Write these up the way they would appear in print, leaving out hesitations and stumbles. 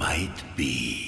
might be.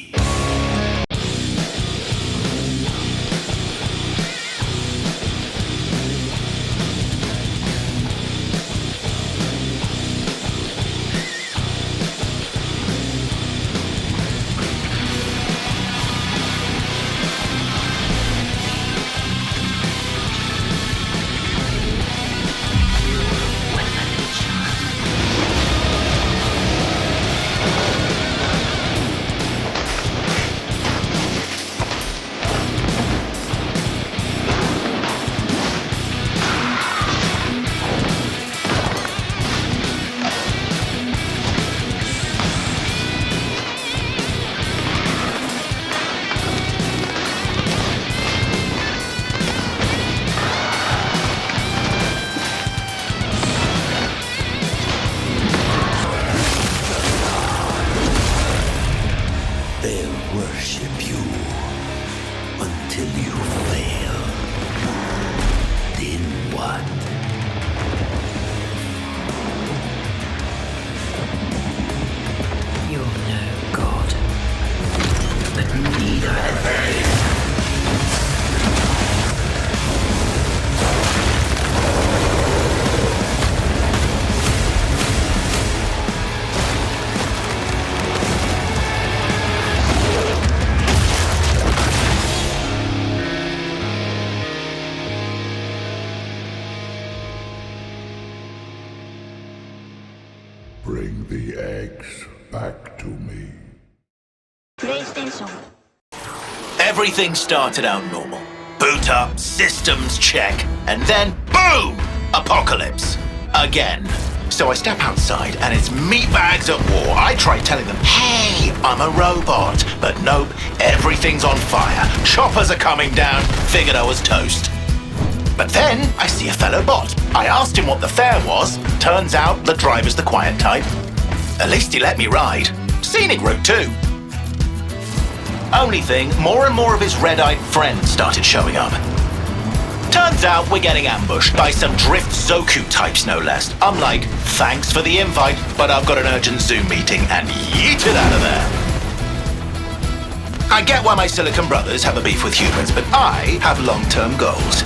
Bring the eggs back to me. PlayStation. Everything started out normal. Boot up, systems check, and then boom! Apocalypse. Again. So I step outside and it's meatbags at war. I try telling them, hey, I'm a robot. But nope, everything's on fire. Choppers are coming down. Figured I was toast. But then I see a fellow bot. I asked him what the fare was. Turns out the driver's the quiet type. At least he let me ride. Scenic route too. Only thing, more and more of his red-eyed friends started showing up. Turns out we're getting ambushed by some drift Zoku types, no less. I'm like, thanks for the invite, but I've got an urgent Zoom meeting, and yeet it out of there. I get why my Silicon brothers have a beef with humans, but I have long-term goals.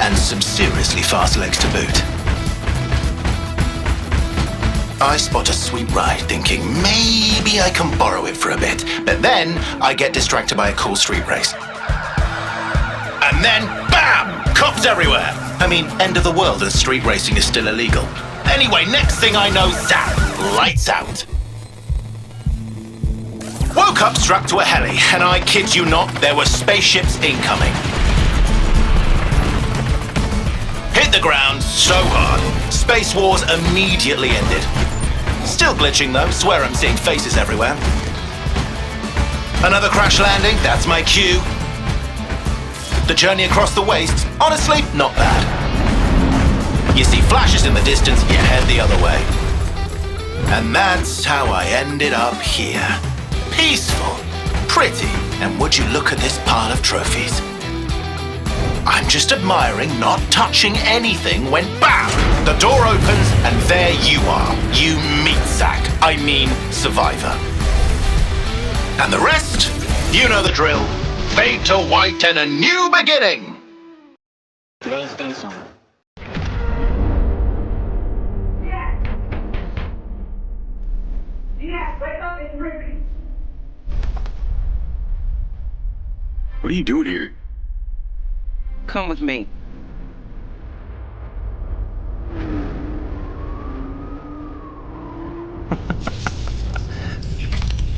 And some seriously fast legs to boot. I spot a sweet ride thinking maybe I can borrow it for a bit, but then I get distracted by a cool street race. And then, bam! Cops everywhere! I mean, end of the world and street racing is still illegal. Anyway, next thing I know, zap! Lights out. Woke up strapped to a heli, and I kid you not, there were spaceships incoming. Hit the ground so hard, Space Wars immediately ended. Still glitching though, swear I'm seeing faces everywhere. Another crash landing, that's my cue. The journey across the waste, honestly, not bad. You see flashes in the distance, you head the other way. And that's how I ended up here. Peaceful, pretty, and would you look at this pile of trophies. I'm just admiring, not touching anything when BAM! The door opens and there you are. You meat sack. I mean, survivor. And the rest? You know the drill. Fade to white and a new beginning. PlayStation. What are you doing here? Come with me.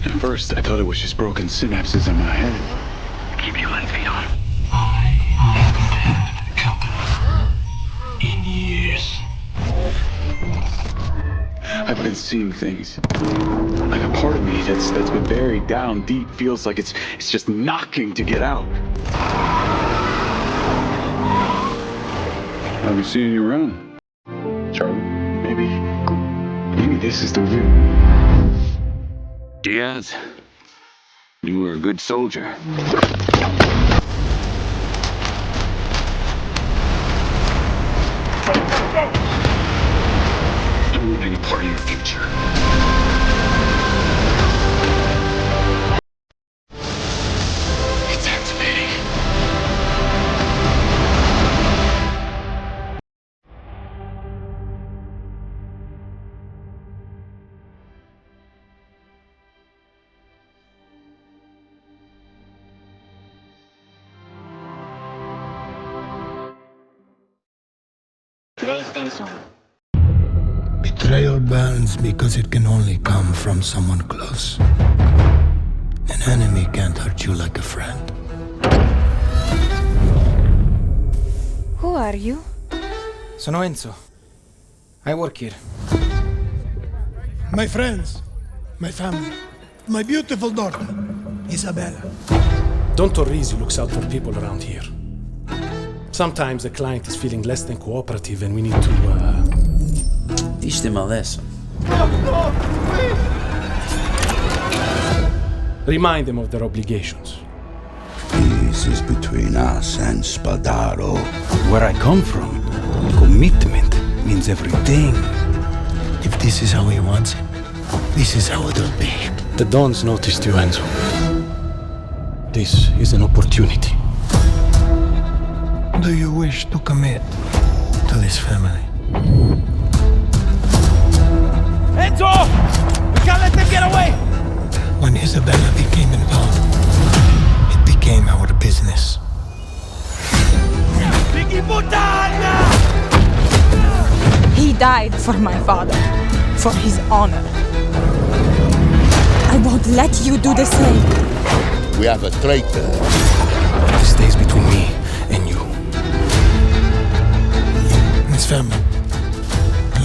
At first, I thought it was just broken synapses in my head. Keep you on feet on. I haven't had company in years. I've been seeing things. Like a part of me that's been buried down deep feels like it's just knocking to get out. I'll be seeing you around, Charlie. Maybe this is the real Diaz. You were a good soldier. I don't want any part of your future. PlayStation. Betrayal burns because it can only come from someone close. An enemy can't hurt you like a friend. Who are you? Sono Enzo. I work here. My friends, my family, my beautiful daughter, Isabella. Don Torrisi looks out for people around here. Sometimes the client is feeling less than cooperative and we need to, Teach them a lesson. remind them of their obligations. Peace is between us and Spadaro. Where I come from, commitment means everything. If this is how he wants it, this is how it'll be. The Dons noticed you, Enzo. This is an opportunity. Do you wish to commit to this family? Enzo! We can't let them get away! When Isabella became involved, it became our business. He died for my father, for his honor. I won't let you do the same. We have a traitor. This stays between me and you. This family,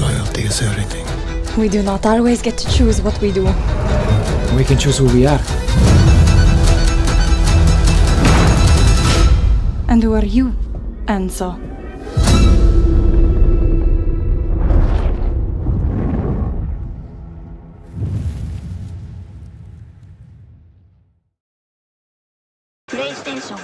loyalty is everything. We do not always get to choose what we do. We can choose who we are. And who are you, Enzo? PlayStation.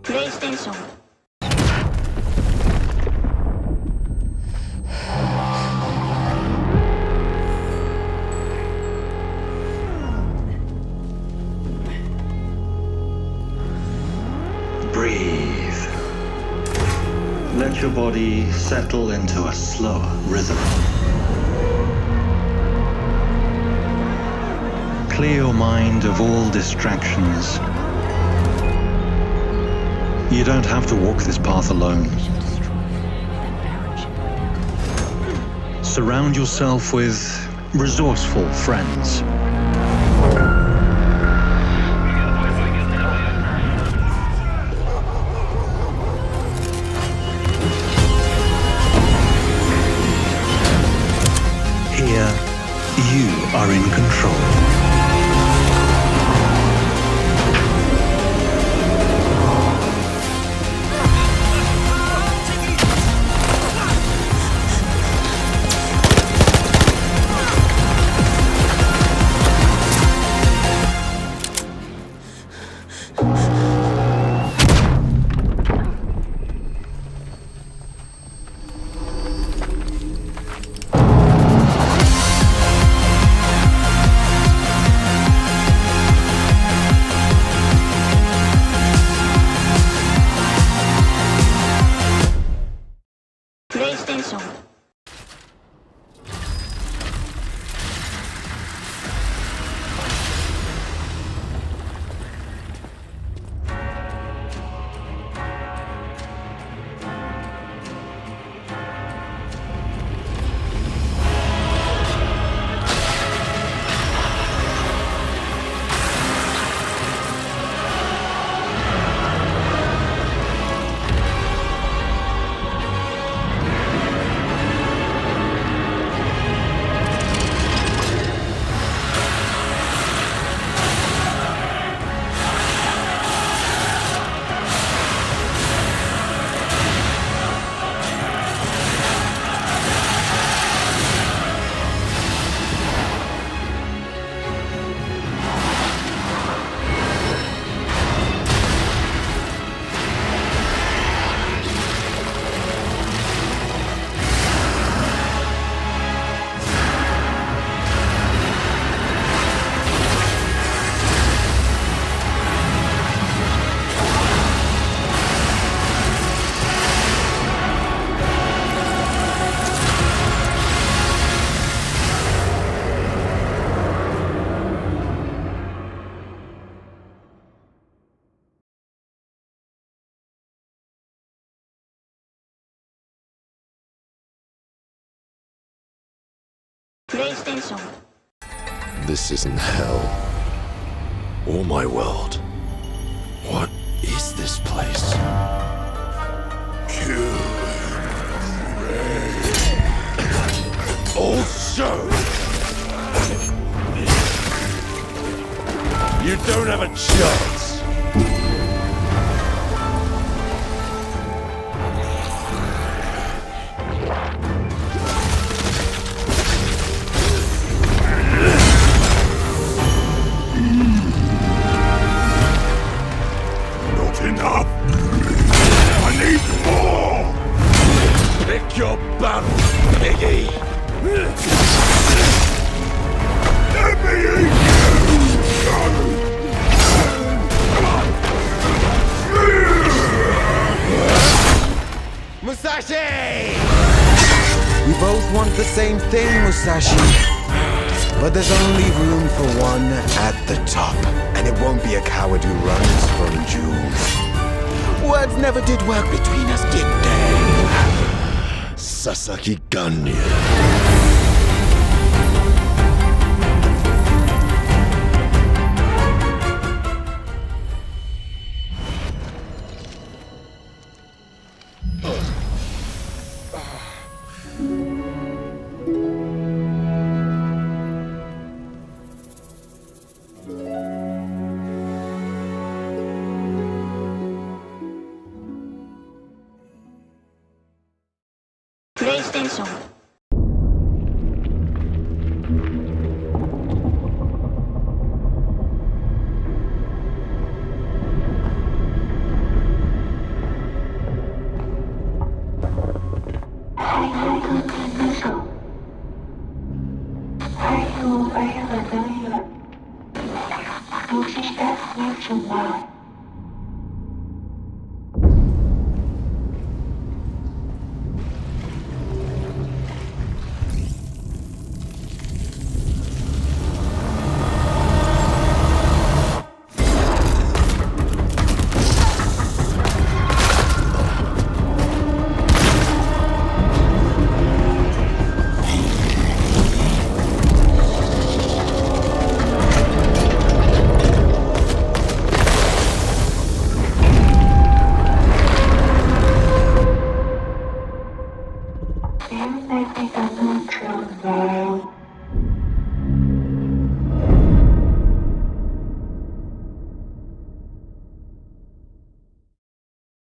PlayStation. Breathe. Let your body settle into a slower rhythm. Clear your mind of all distractions. You don't have to walk this path alone. Surround yourself with resourceful friends. Here, you are in control. PlayStation. This isn't hell. Or my world. What is this place? Kill Also! You don't have a chance. Not enough. I need more. Pick your battle, piggy. Let me eat Musashi! We both want the same thing, Musashi. But there's only room for one at the top. And it won't be a coward who runs from jewels. Words never did work between us, did they? Sasaki Ganyu. PlayStation.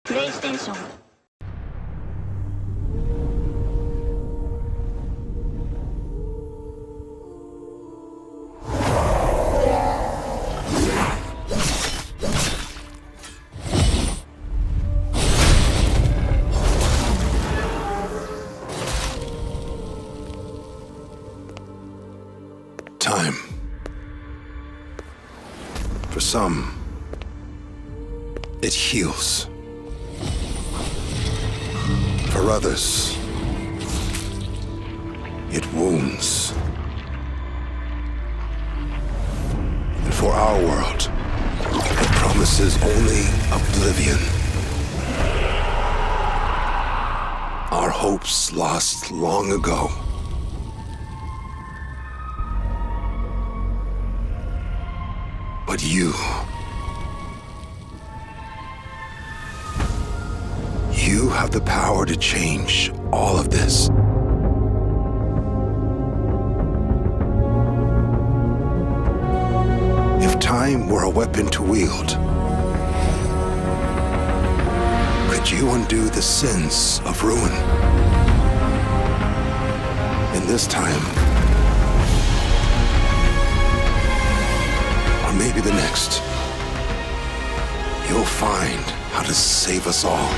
PlayStation. Time. For some, it heals. For others, it wounds. And for our world, it promises only oblivion. Our hopes lost long ago. But you have the power to change all of this. If time were a weapon to wield, could you undo the sins of ruin? In this time, or maybe the next, you'll find how to save us all.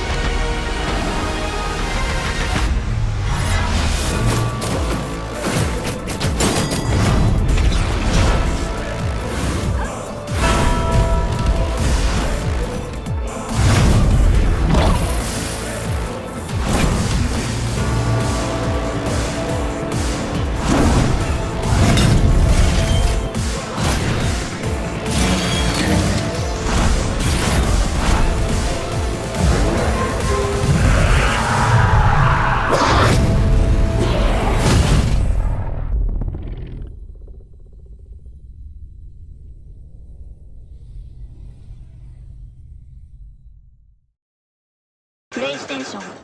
PlayStation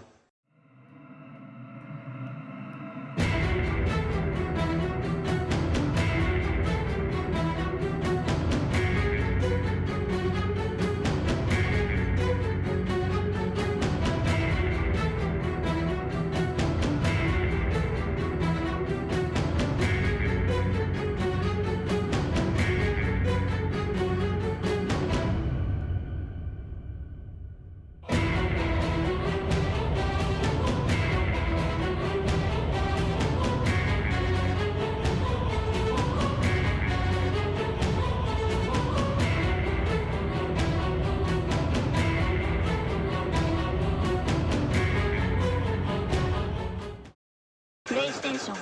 PlayStation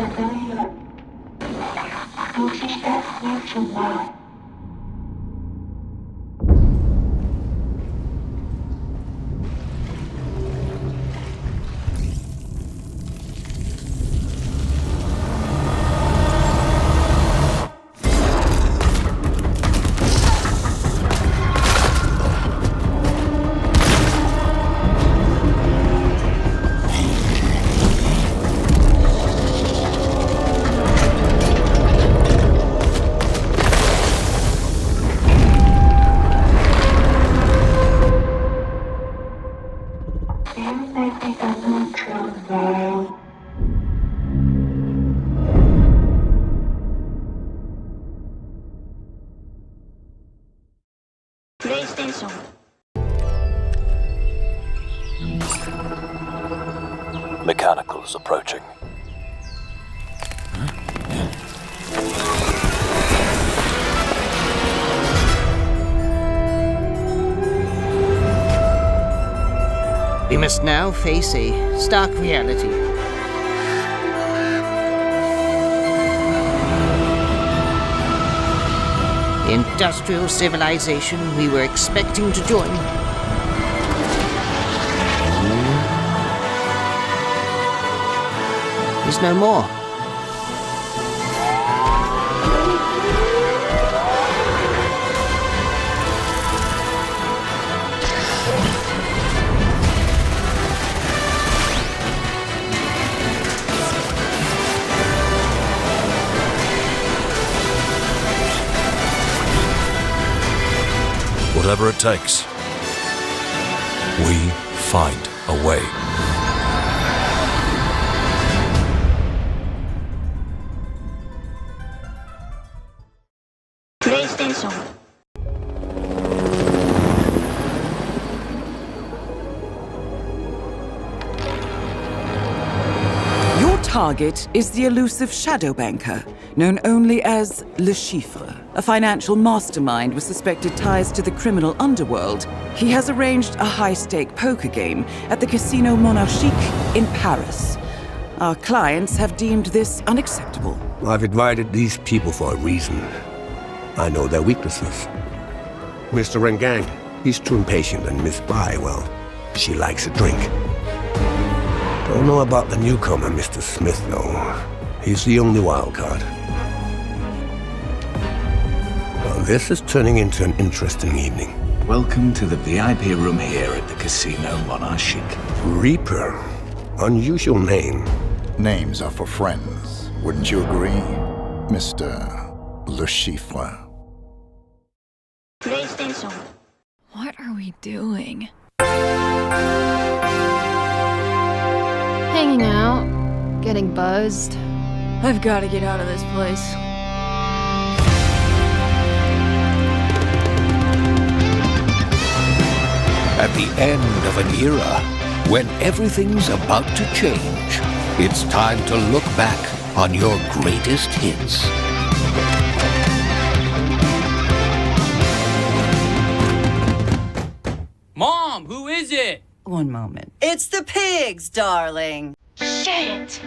PlayStation PlayStation Mechanicals approaching. We must now face a stark reality. The industrial civilization we were expecting to join is no more. Whatever it takes, we find a way. PlayStation Your target is the elusive shadow banker, known only as Le Chiffre, a financial mastermind with suspected ties to the criminal underworld. He has arranged a high-stake poker game at the Casino Monarchique in Paris. Our clients have deemed this unacceptable. I've invited these people for a reason. I know their weaknesses. Mr. Rengang, he's too impatient, and Miss Bai, well, she likes a drink. Don't know about the newcomer, Mr. Smith, though. He's the only wild card. Well, this is turning into an interesting evening. Welcome to the VIP room here at the Casino Monarchique. Reaper. Unusual name. Names are for friends, wouldn't you agree, Mr. Le Chiffre? PlayStation. What are we doing? Hanging out, getting buzzed. I've got to get out of this place. At the end of an era, when everything's about to change, it's time to look back on your greatest hits. Mom, who is it? One moment. It's the pigs, darling. Shit.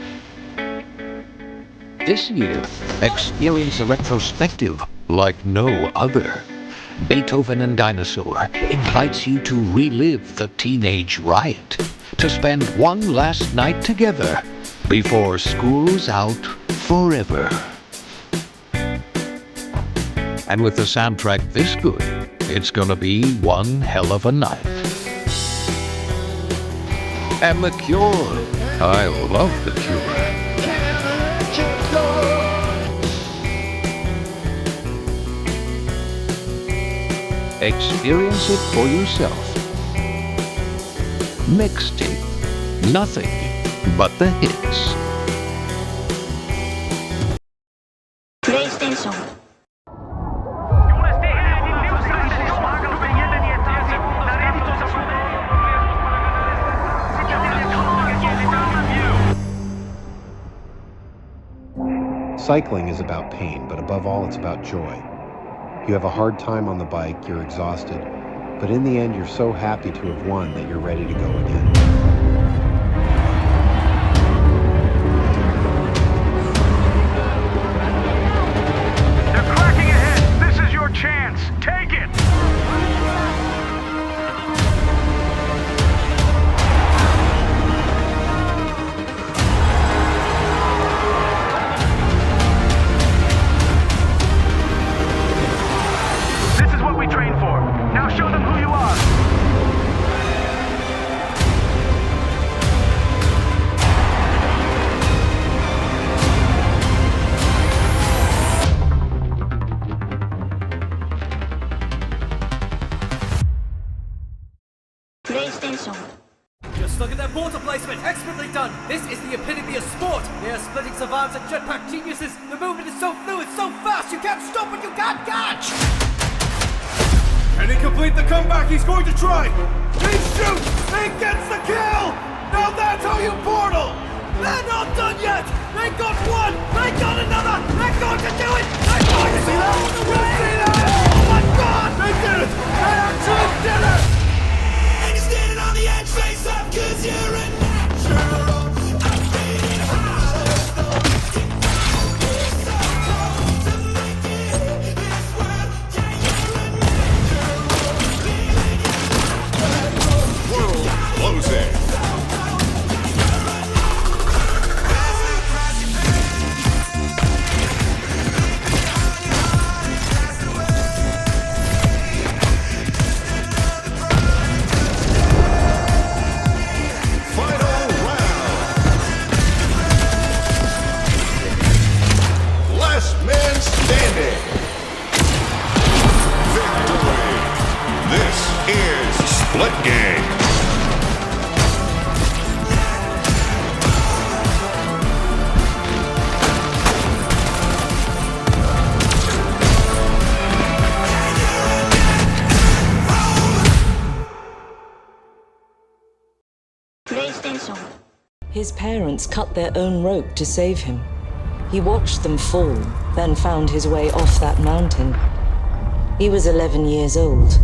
This year, experience a retrospective like no other. Beethoven and Dinosaur invites you to relive the teenage riot, to spend one last night together before school's out forever. And with the soundtrack this good, it's gonna be one hell of a night. And The Cure. I love The Cure. Experience it for yourself. Mixtape. Nothing but the hits. PlayStation. Cycling is about pain, but above all, it's about joy. You have a hard time on the bike, you're exhausted, but in the end, you're so happy to have won that you're ready to go again. They're cracking ahead. This is your chance. Take it. This is what we train for. Now show them who you are. PlayStation. Just look at that water placement. Expertly done. This is the epitome of sport. They are splitting savants and jetpack geniuses. The movement is so fluid, so fast. You can't stop it. You can't catch. Can he complete the comeback? He's going to try. He shoots. He gets the kill. Now that's how you portal. They're not done yet. They got one. They got another. They're going to do it. They're going to see that. Oh my God! They did it. They actually did it. And you're standing on the edge, face up, 'cause you're a natural. I'm getting high. Closing. Final round. Last man standing. Victory. This is Splitgate. PlayStation. His parents cut their own rope to save him. He watched them fall, then found his way off that mountain. He was 11 years old.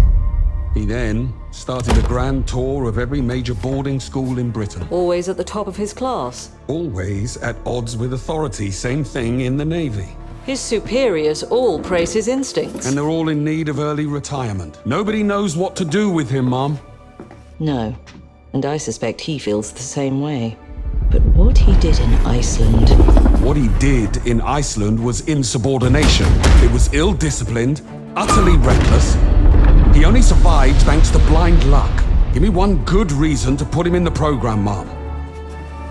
He then Started a grand tour of every major boarding school in Britain. Always at the top of his class. Always at odds with authority. Same thing in the Navy. His superiors all praise his instincts. And they're all in need of early retirement. Nobody knows what to do with him, Mom. No. And I suspect he feels the same way. But what he did in Iceland... What he did in Iceland was insubordination. It was ill-disciplined, utterly reckless. He only survived thanks to blind luck. Give me one good reason to put him in the program, Mom.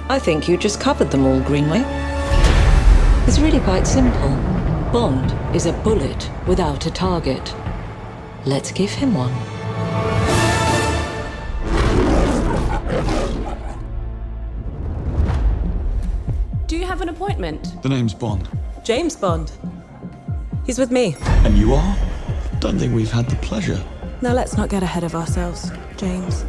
I think you just covered them all, Greenway. It's really quite simple. Bond is a bullet without a target. Let's give him one. Do you have an appointment? The name's Bond. James Bond. He's with me. And you are? Don't think we've had the pleasure. Now let's not get ahead of ourselves, James.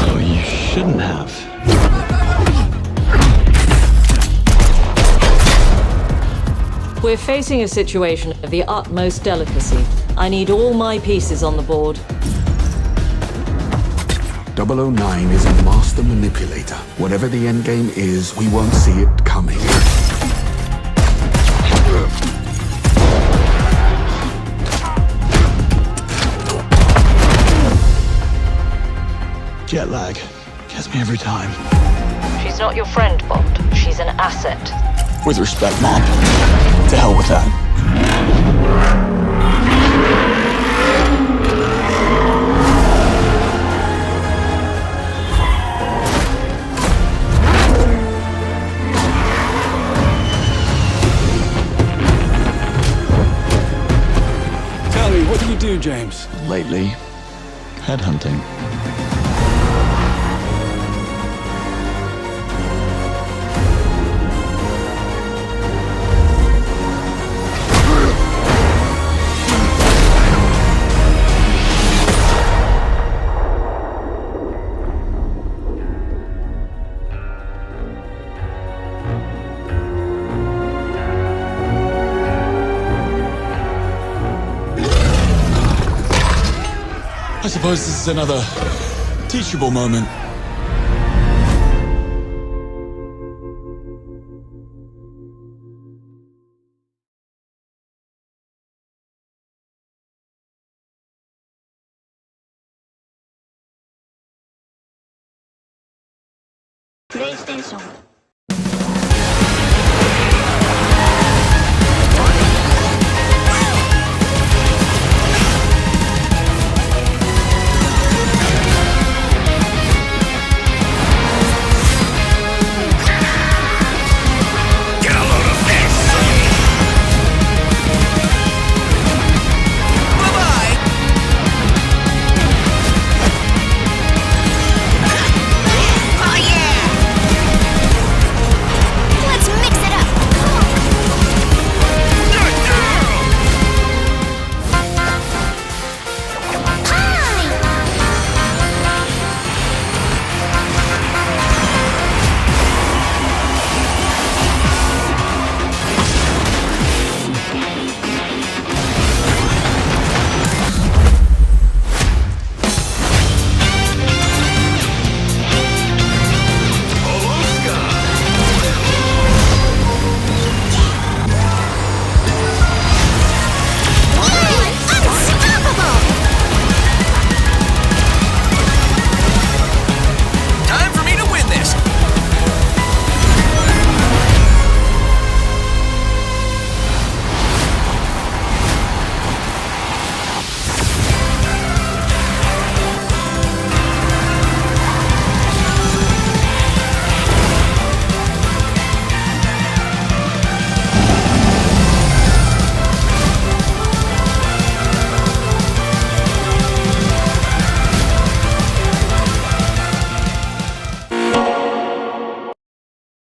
So you shouldn't have. We're facing a situation of the utmost delicacy. I need all my pieces on the board. 009 is a master manipulator. Whatever the endgame is, we won't see it coming. Jet lag gets me every time. She's not your friend, Bond. She's an asset. With respect, Mom. To hell with that. Tell me, what do you do, James? Lately, headhunting. I suppose this is another teachable moment. PlayStation.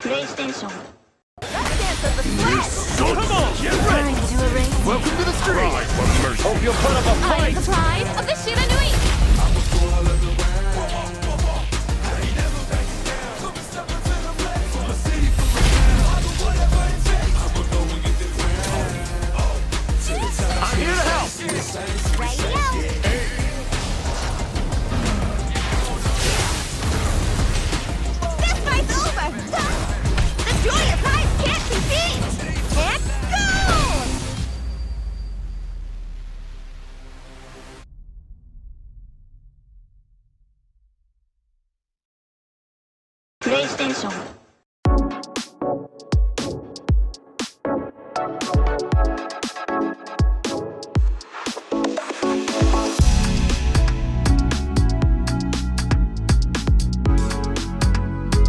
PlayStation. Welcome to the street! Hope you'll put up a I am fight! the pride of the Shiranui! I'm ステーション